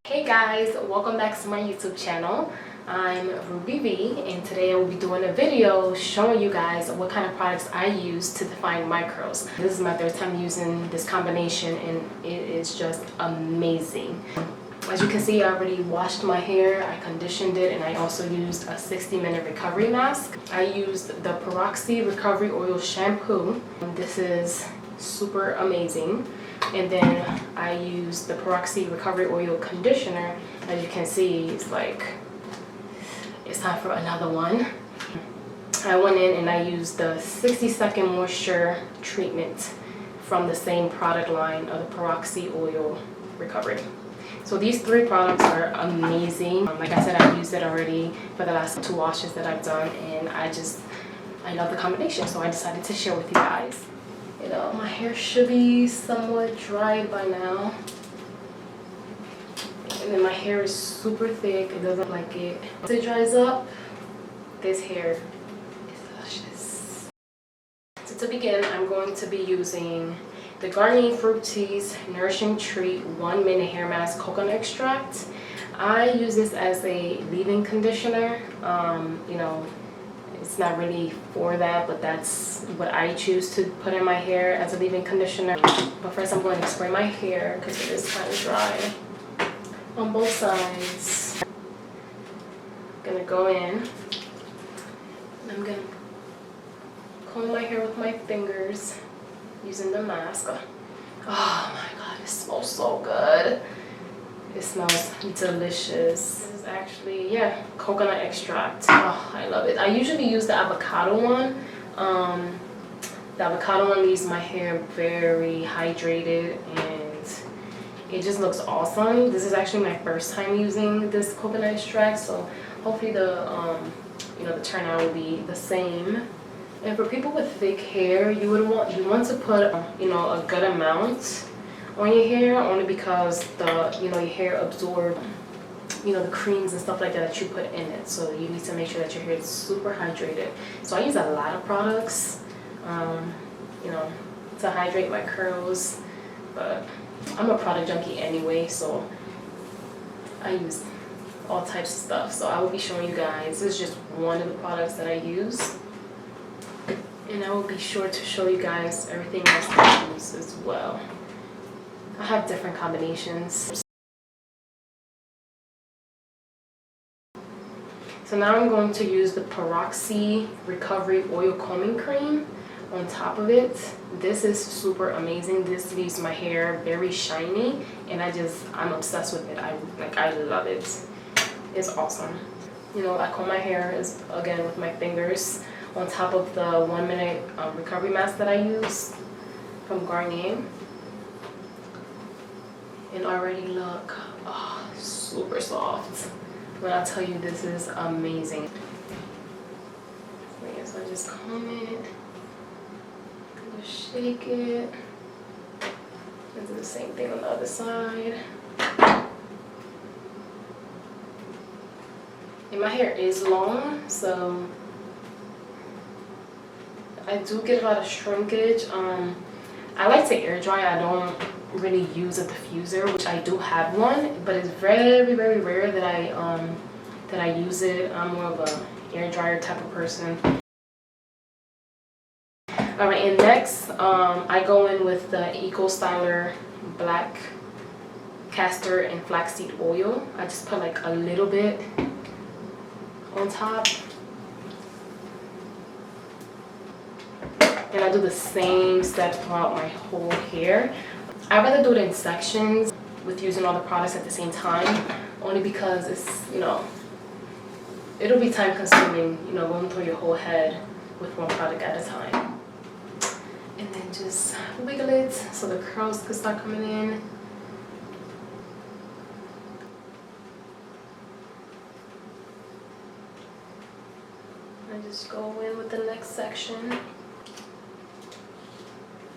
Hey guys, welcome back to my YouTube channel. I'm Ruby V, and today I will be doing a video showing you guys what kind of products I use to define my curls. This is my third time using this combination and it is just amazing. As you can see, I already washed my hair, I conditioned it, and I also used a 60-minute recovery mask. I used the Pracaxi Recovery Oil shampoo. This is super amazing. And then I used the Pracaxi Recovery Oil conditioner. As you can see, it's like it's time for another one. I went in and I used the 60-second moisture treatment from the same product line of the Pracaxi Oil Recovery. So these three products are amazing. Like I said, I've used it already for the last 2 washes that I've done, and I love the combination, so I decided to share with you guys. You know, my hair should be somewhat dried by now. And then my hair is super thick. It doesn't like it. Once it dries up, this hair is luscious. So to begin, I'm going to be using the Garnier Fructis Nourishing Treat 1-minute hair mask coconut extract. I use this as a leave-in conditioner. You know, it's not really for that, but that's what I choose to put in my hair as a leave-in conditioner. But first I'm going to spray my hair because it is kind of dry on both sides. I'm going to go in and I'm going to comb my hair with my fingers using the mask. Oh my god, it smells so good. It smells delicious. This is actually, yeah, coconut extract. Oh, I love it. I usually use the avocado one. The avocado one leaves my hair very hydrated and it just looks awesome. This is actually my first time using this coconut extract, so hopefully the the turnout will be the same. And for people with thick hair, you want to put a good amount on your hair, only because your hair absorbs the creams and stuff like that you put in it. So you need to make sure that your hair is super hydrated. So I use a lot of products to hydrate my curls, but I'm a product junkie anyway, so I use all types of stuff. So I will be showing you guys, this is just one of the products that I use, and I will be sure to show you guys everything else that I use as well. I have different combinations. So now I'm going to use the Pracaxi Recovery Oil Combing Cream on top of it. This is super amazing. This leaves my hair very shiny, and I'm obsessed with it. I love it. It's awesome. I comb my hair again with my fingers on top of the 1-minute recovery mask that I use from Garnier. And already look, super soft. When I tell you, this is amazing. So I just comb it, just shake it, and do the same thing on the other side. And my hair is long, so I do get a lot of shrinkage. I like to air dry. I don't really use a diffuser, which I do have one, but it's very, very rare that I use it. I'm more of a air dryer type of person. All right, and next I go in with the Eco Styler Blackcastor and Flaxseed oil. I just put like a little bit on top. And I do the same steps throughout my whole hair. I'd rather do it in sections with using all the products at the same time, only because it's, it'll be time consuming, going through your whole head with one product at a time. And then just wiggle it so the curls can start coming in. I just go in with the next section.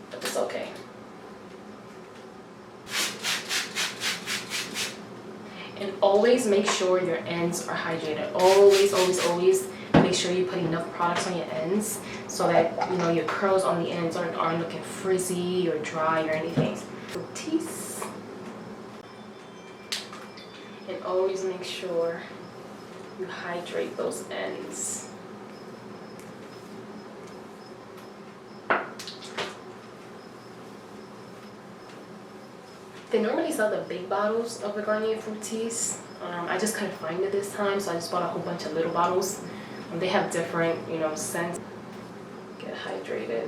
But it's okay. And always make sure your ends are hydrated. Always, always, always make sure you put enough products on your ends so that your curls on the ends aren't looking frizzy or dry or anything. Fructis. And always make sure you hydrate those ends. They normally sell the big bottles of the Garnier Fructis. I just couldn't find it this time, so I just bought a whole bunch of little bottles. They have different, scents. Get hydrated.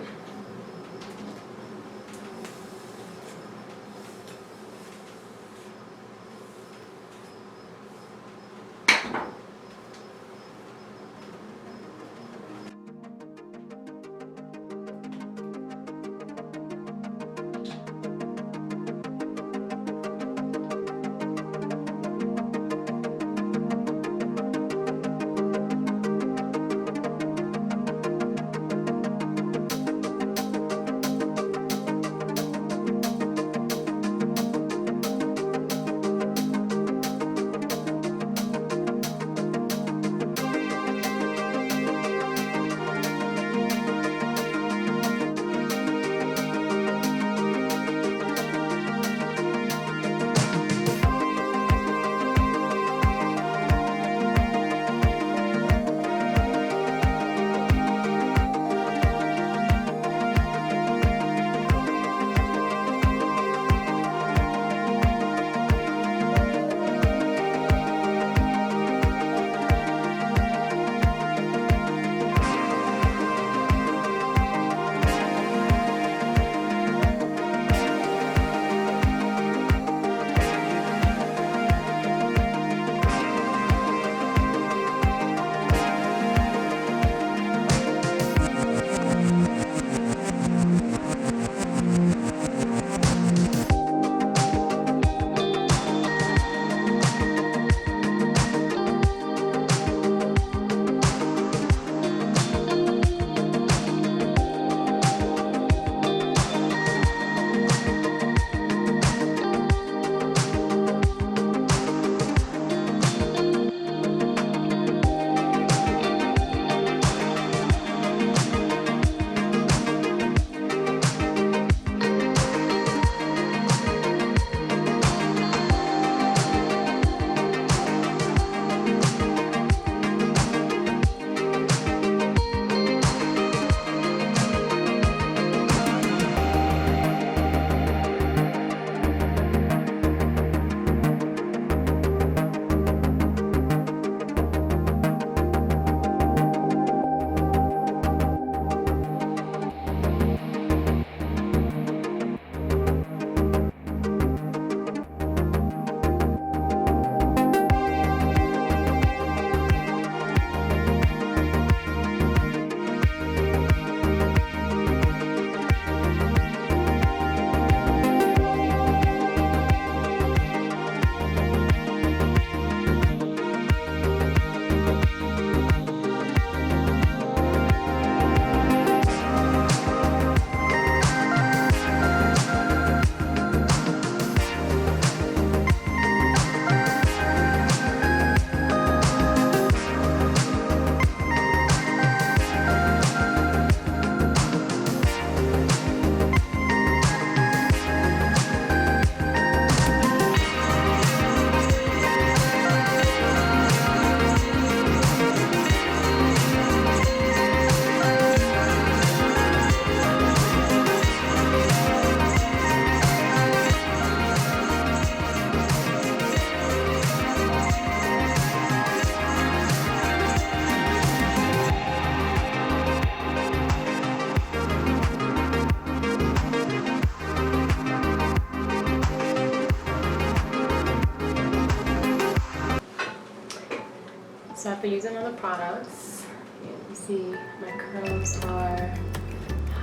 So after using all the products, you see my curls are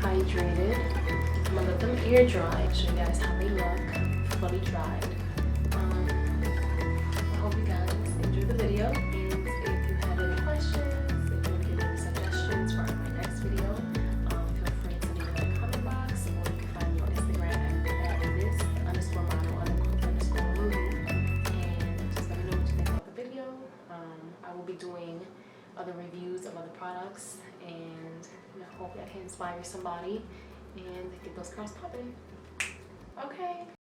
hydrated. I'm gonna let them air dry. I'll show you guys how they look fully dried. I hope you guys enjoyed the video, and if you have any questions, if you want to give any suggestions for my next video, feel free to leave it in the comment box, or you can find me on Instagram at this_model_movie, and just let me know what you think about the video. I will be doing other reviews of other products, and hopefully I can inspire somebody and get those curls popping. Okay.